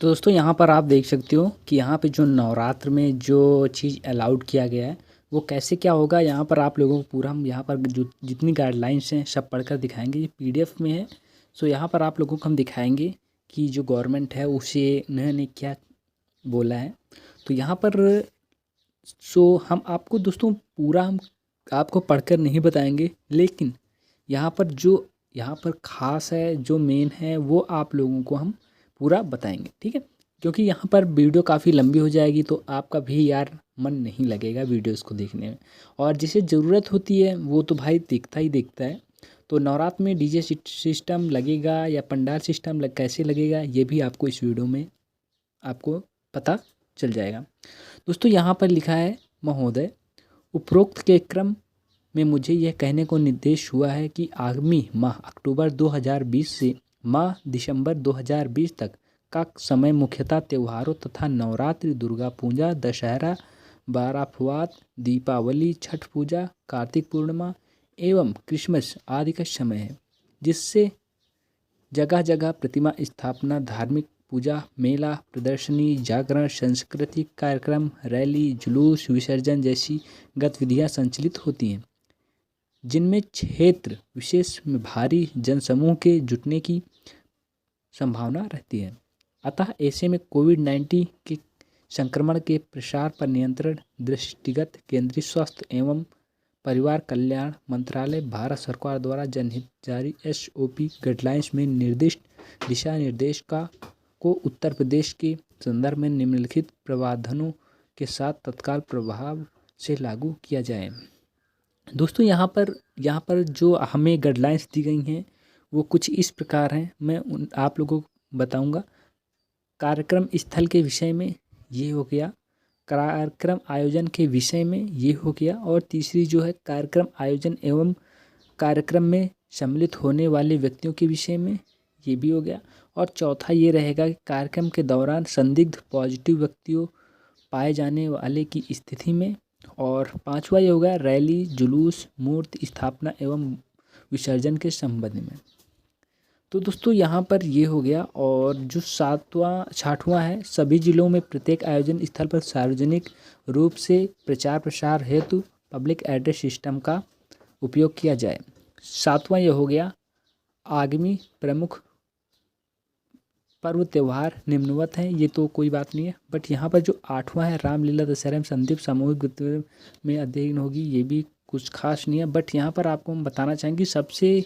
तो दोस्तों यहाँ पर आप देख सकते हो कि यहाँ पे जो नवरात्र में जो चीज़ अलाउड किया गया है वो कैसे क्या होगा। यहाँ पर आप लोगों को पूरा हम यहाँ पर जो जितनी गाइडलाइंस हैं सब पढ़कर दिखाएंगे। ये पीडीएफ में है। सो यहाँ पर आप लोगों को हम दिखाएंगे कि जो गवर्नमेंट है उसे उन्होंने क्या बोला है। तो यहाँ पर हम आपको दोस्तों पूरा हम आपको पढ़कर नहीं बताएंगे, लेकिन यहाँ पर ख़ास है जो मेन है वो आप लोगों को हम पूरा बताएंगे, ठीक है। क्योंकि यहाँ पर वीडियो काफ़ी लंबी हो जाएगी तो आपका भी यार मन नहीं लगेगा वीडियोस को देखने में, और जिसे ज़रूरत होती है वो तो भाई देखता ही देखता है। तो नवरात्र में डीजे सिस्टम लगेगा या पंडाल सिस्टम कैसे लगेगा ये भी आपको इस वीडियो में आपको पता चल जाएगा। दोस्तों यहाँ पर लिखा है, महोदय, उपरोक्त के क्रम में मुझे यह कहने को निर्देश हुआ है कि आगामी माह अक्टूबर 2020 से माह दिसंबर 2020 तक का समय मुख्यतः त्योहारों तथा नवरात्रि, दुर्गा पूजा, दशहरा, बाराफुआत, दीपावली, छठ पूजा, कार्तिक पूर्णिमा एवं क्रिसमस आदि का समय है, जिससे जगह जगह प्रतिमा स्थापना, धार्मिक पूजा, मेला, प्रदर्शनी, जागरण, सांस्कृतिक कार्यक्रम, रैली, जुलूस, विसर्जन जैसी गतिविधियां संचालित होती हैं, जिनमें क्षेत्र विशेष में भारी जनसमूह के जुटने की संभावना रहती है। अतः ऐसे में कोविड-19 के संक्रमण के प्रसार पर नियंत्रण दृष्टिगत केंद्रीय स्वास्थ्य एवं परिवार कल्याण मंत्रालय, भारत सरकार द्वारा जनहित जारी SOP गाइडलाइंस में निर्दिष्ट दिशा निर्देश को उत्तर प्रदेश के संदर्भ में निम्नलिखित प्रावधानों के साथ तत्काल प्रभाव से लागू किया जाए। दोस्तों यहाँ पर जो हमें गाइडलाइंस दी गई हैं वो कुछ इस प्रकार हैं। मैं आप लोगों को बताऊंगा। कार्यक्रम स्थल के विषय में ये हो गया, कार्यक्रम आयोजन के विषय में ये हो गया, और तीसरी जो है कार्यक्रम आयोजन एवं कार्यक्रम में सम्मिलित होने वाले व्यक्तियों के विषय में ये भी हो गया, और चौथा ये रहेगा कि कार्यक्रम के दौरान संदिग्ध पॉजिटिव व्यक्तियों पाए जाने वाले की स्थिति में, और पांचवा ये होगा रैली, जुलूस, मूर्ति स्थापना एवं विसर्जन के संबंध में। तो दोस्तों यहाँ पर ये हो गया। और जो छठवां है, सभी जिलों में प्रत्येक आयोजन स्थल पर सार्वजनिक रूप से प्रचार प्रसार हेतु पब्लिक एड्रेस सिस्टम का उपयोग किया जाए। सातवां ये हो गया, आगामी प्रमुख पर्व त्यौहार निम्नवत हैं, ये तो कोई बात नहीं है। बट यहाँ पर जो आठवां है, रामलीला दशहरा में संदीप सामूहिक गतिविधि में अध्ययन होगी, ये भी कुछ खास नहीं है। बट यहाँ पर आपको हम बताना चाहेंगे सबसे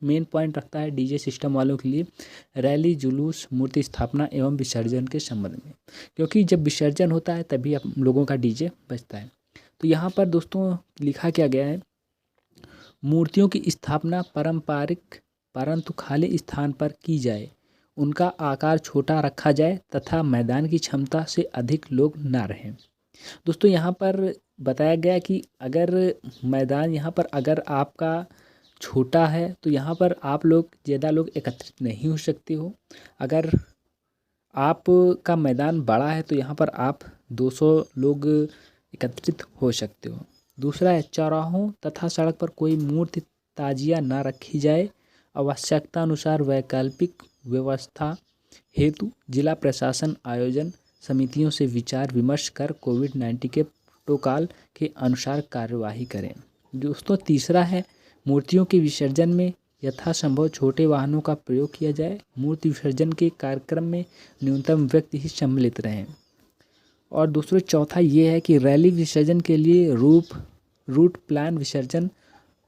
मेन पॉइंट रखता है डीजे सिस्टम वालों के लिए रैली, जुलूस, मूर्ति स्थापना एवं विसर्जन के संबंध में, क्योंकि जब विसर्जन होता है तभी आप लोगों का डीजे बजता है। तो यहाँ पर दोस्तों लिखा क्या गया है, मूर्तियों की स्थापना पारंपरिक परंतु खाली स्थान पर की जाए, उनका आकार छोटा रखा जाए तथा मैदान की क्षमता से अधिक लोग ना रहें। दोस्तों यहाँ पर बताया गया कि अगर मैदान यहाँ पर अगर आपका छोटा है तो यहाँ पर आप लोग ज़्यादा लोग एकत्रित नहीं हो सकते हो। अगर आपका मैदान बड़ा है तो यहाँ पर आप 200 लोग एकत्रित हो सकते हो। दूसरा है, चौराहों तथा सड़क पर कोई मूर्ति ताजिया ना रखी जाए। आवश्यकता अनुसार वैकल्पिक व्यवस्था हेतु जिला प्रशासन आयोजन समितियों से विचार विमर्श कर कोविड-19 के प्रोटोकॉल के अनुसार कार्यवाही करें। दोस्तों तीसरा है, मूर्तियों के विसर्जन में यथासंभव छोटे वाहनों का प्रयोग किया जाए। मूर्ति विसर्जन के कार्यक्रम में न्यूनतम व्यक्ति ही सम्मिलित रहें। और दूसरा चौथा ये है कि रैली विसर्जन के लिए रूट प्लान, विसर्जन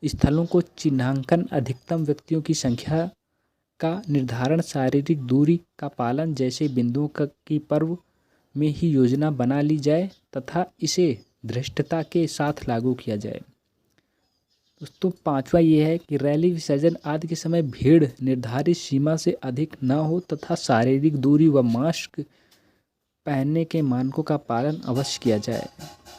स्थलों को चिन्हांकन, अधिकतम व्यक्तियों की संख्या का निर्धारण, शारीरिक दूरी का पालन जैसे बिंदुओं की पर्व में ही योजना बना ली जाए तथा इसे धृष्टता के साथ लागू किया जाए। दोस्तों पांचवा ये है कि रैली, विसर्जन आदि के समय भीड़ निर्धारित सीमा से अधिक न हो तथा शारीरिक दूरी व मास्क पहनने के मानकों का पालन अवश्य किया जाए।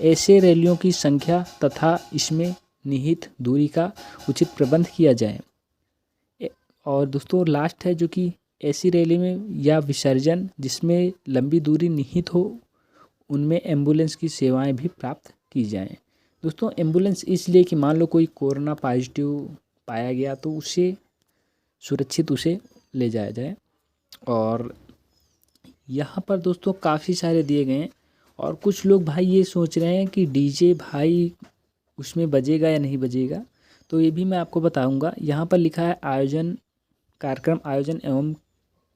ऐसे रैलियों की संख्या तथा इसमें निहित दूरी का उचित प्रबंध किया जाए। और दोस्तों लास्ट है जो कि ऐसी रैली में या विसर्जन जिसमें लंबी दूरी निहित हो, उनमें एम्बुलेंस की सेवाएं भी प्राप्त की जाएं। दोस्तों एम्बुलेंस इसलिए कि मान लो कोई कोरोना पॉजिटिव पाया गया तो उसे सुरक्षित उसे ले जाया जाए। और यहाँ पर दोस्तों काफ़ी सारे दिए गए हैं और कुछ लोग भाई ये सोच रहे हैं कि डीजे भाई उसमें बजेगा या नहीं बजेगा, तो ये भी मैं आपको बताऊंगा। यहाँ पर लिखा है कार्यक्रम आयोजन एवं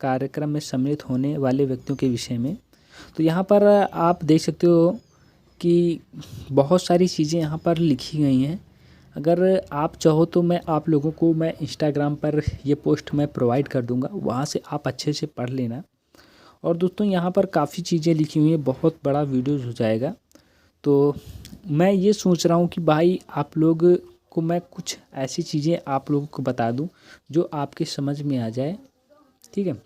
कार्यक्रम में सम्मिलित होने वाले व्यक्तियों के विषय में। तो यहाँ पर आप देख सकते हो कि बहुत सारी चीज़ें यहाँ पर लिखी गई हैं। अगर आप चाहो तो आप लोगों को मैं इंस्टाग्राम पर ये पोस्ट मैं प्रोवाइड कर दूँगा, वहाँ से आप अच्छे से पढ़ लेना। और दोस्तों यहाँ पर काफ़ी चीज़ें लिखी हुई हैं, बहुत बड़ा वीडियोज़ हो जाएगा। तो मैं ये सोच रहा हूँ कि भाई आप लोग को मैं कुछ ऐसी चीज़ें आप लोगों को बता दूँ जो आपके समझ में आ जाए, ठीक है।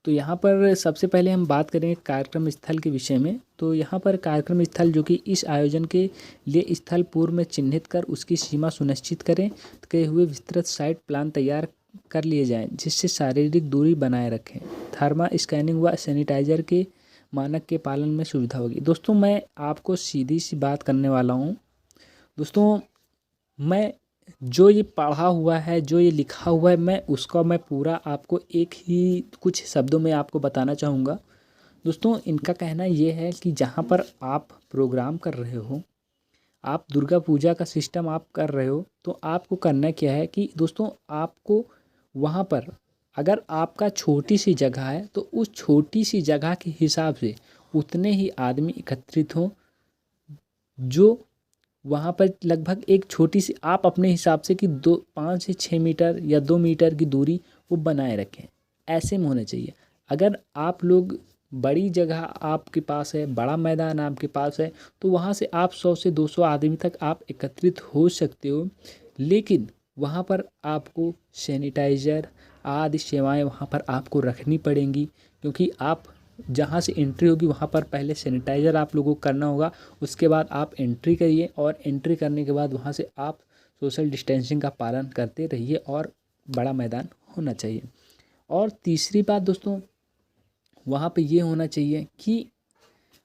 तो यहाँ पर सबसे पहले हम बात करेंगे कार्यक्रम स्थल के विषय में। तो यहाँ पर कार्यक्रम स्थल जो कि इस आयोजन के लिए स्थल पूर्व में चिन्हित कर उसकी सीमा सुनिश्चित करें कहे हुए विस्तृत साइट प्लान तैयार कर लिए जाएं, जिससे शारीरिक दूरी बनाए रखें, थर्मा स्कैनिंग व सैनिटाइजर के मानक के पालन में सुविधा होगी। दोस्तों मैं आपको सीधी सी बात करने वाला हूँ। दोस्तों मैं जो ये पढ़ा हुआ है, जो ये लिखा हुआ है, मैं पूरा आपको एक ही कुछ शब्दों में आपको बताना चाहूँगा। दोस्तों इनका कहना ये है कि जहाँ पर आप प्रोग्राम कर रहे हो, आप दुर्गा पूजा का सिस्टम आप कर रहे हो, तो आपको करना क्या है कि दोस्तों आपको वहाँ पर अगर आपका छोटी सी जगह है तो उस छोटी सी जगह के हिसाब से उतने ही आदमी एकत्रित हों जो वहाँ पर लगभग एक छोटी सी आप अपने हिसाब से कि 5 से 6 मीटर या 2 मीटर की दूरी वो बनाए रखें, ऐसे में होना चाहिए। अगर आप लोग बड़ी जगह आपके पास है, बड़ा मैदान आपके पास है, तो वहाँ से आप 100 से 200 आदमी तक आप एकत्रित हो सकते हो, लेकिन वहाँ पर आपको सैनिटाइज़र आदि सेवाएं वहाँ पर आपको रखनी पड़ेंगी, क्योंकि आप जहाँ से एंट्री होगी वहाँ पर पहले सैनिटाइज़र आप लोगों को करना होगा। उसके बाद आप एंट्री करिए और एंट्री करने के बाद वहाँ से आप सोशल डिस्टेंसिंग का पालन करते रहिए और बड़ा मैदान होना चाहिए। और तीसरी बात दोस्तों वहाँ पे ये होना चाहिए कि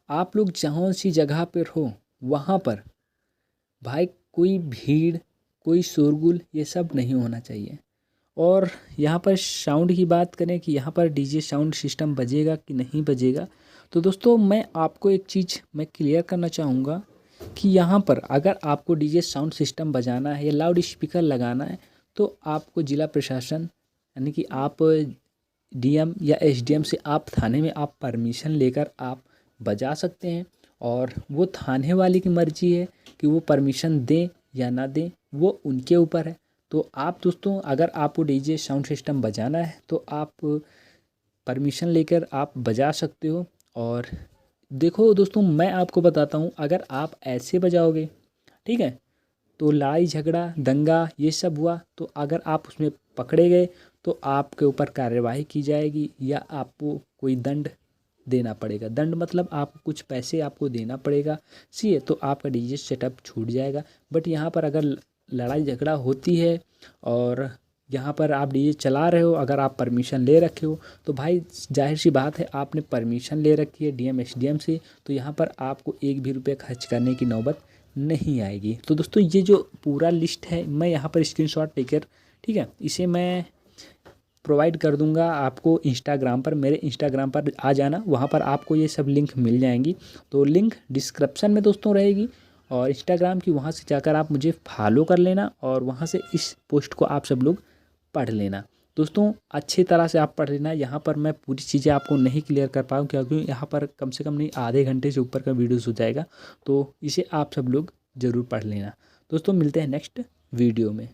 आप लोग जहाँ सी जगह पर हो वहाँ पर भाई कोई भीड़, कोई शोरगुल ये सब नहीं होना चाहिए। और यहाँ पर साउंड की बात करें कि यहाँ पर डीजे साउंड सिस्टम बजेगा कि नहीं बजेगा, तो दोस्तों मैं आपको एक चीज़ मैं क्लियर करना चाहूँगा कि यहाँ पर अगर आपको डीजे साउंड सिस्टम बजाना है या लाउड स्पीकर लगाना है तो आपको ज़िला प्रशासन यानी कि आप डीएम या एसडीएम से आप थाने में आप परमिशन लेकर आप बजा सकते हैं। और वो थाने वाले की मर्ज़ी है कि वो परमिशन दें या ना दें, वो उनके ऊपर है। तो आप दोस्तों अगर आपको डीजे साउंड सिस्टम बजाना है तो आप परमिशन लेकर आप बजा सकते हो। और देखो दोस्तों मैं आपको बताता हूँ, अगर आप ऐसे बजाओगे, ठीक है, तो लड़ाई झगड़ा दंगा ये सब हुआ तो अगर आप उसमें पकड़े गए तो आपके ऊपर कार्यवाही की जाएगी या आपको कोई दंड देना पड़ेगा। दंड मतलब आपको कुछ पैसे आपको देना पड़ेगा, सी है, तो आपका डीजे सेटअप छूट जाएगा। बट यहाँ पर अगर लड़ाई झगड़ा होती है और यहाँ पर आप डीजे चला रहे हो, अगर आप परमिशन ले रखे हो तो भाई जाहिर सी बात है आपने परमिशन ले रखी है डीएम एसडीएम से, तो यहाँ पर आपको एक भी रुपये खर्च करने की नौबत नहीं आएगी। तो दोस्तों ये जो पूरा लिस्ट है मैं यहाँ पर स्क्रीनशॉट लेकर, ठीक है, इसे मैं प्रोवाइड कर दूंगा आपको इंस्टाग्राम पर। मेरे इंस्टाग्राम पर आ जाना, वहाँ पर आपको ये सब लिंक मिल जाएंगी। तो लिंक डिस्क्रिप्शन में दोस्तों रहेगी और इंस्टाग्राम की वहाँ से जाकर आप मुझे फॉलो कर लेना और वहाँ से इस पोस्ट को आप सब लोग पढ़ लेना। दोस्तों अच्छी तरह से आप पढ़ लेना। यहाँ पर मैं पूरी चीज़ें आपको नहीं क्लियर कर पाऊँ क्योंकि यहाँ पर कम से कम नहीं आधे घंटे से ऊपर का वीडियोस हो जाएगा, तो इसे आप सब लोग ज़रूर पढ़ लेना। दोस्तों मिलते हैं नेक्स्ट वीडियो में।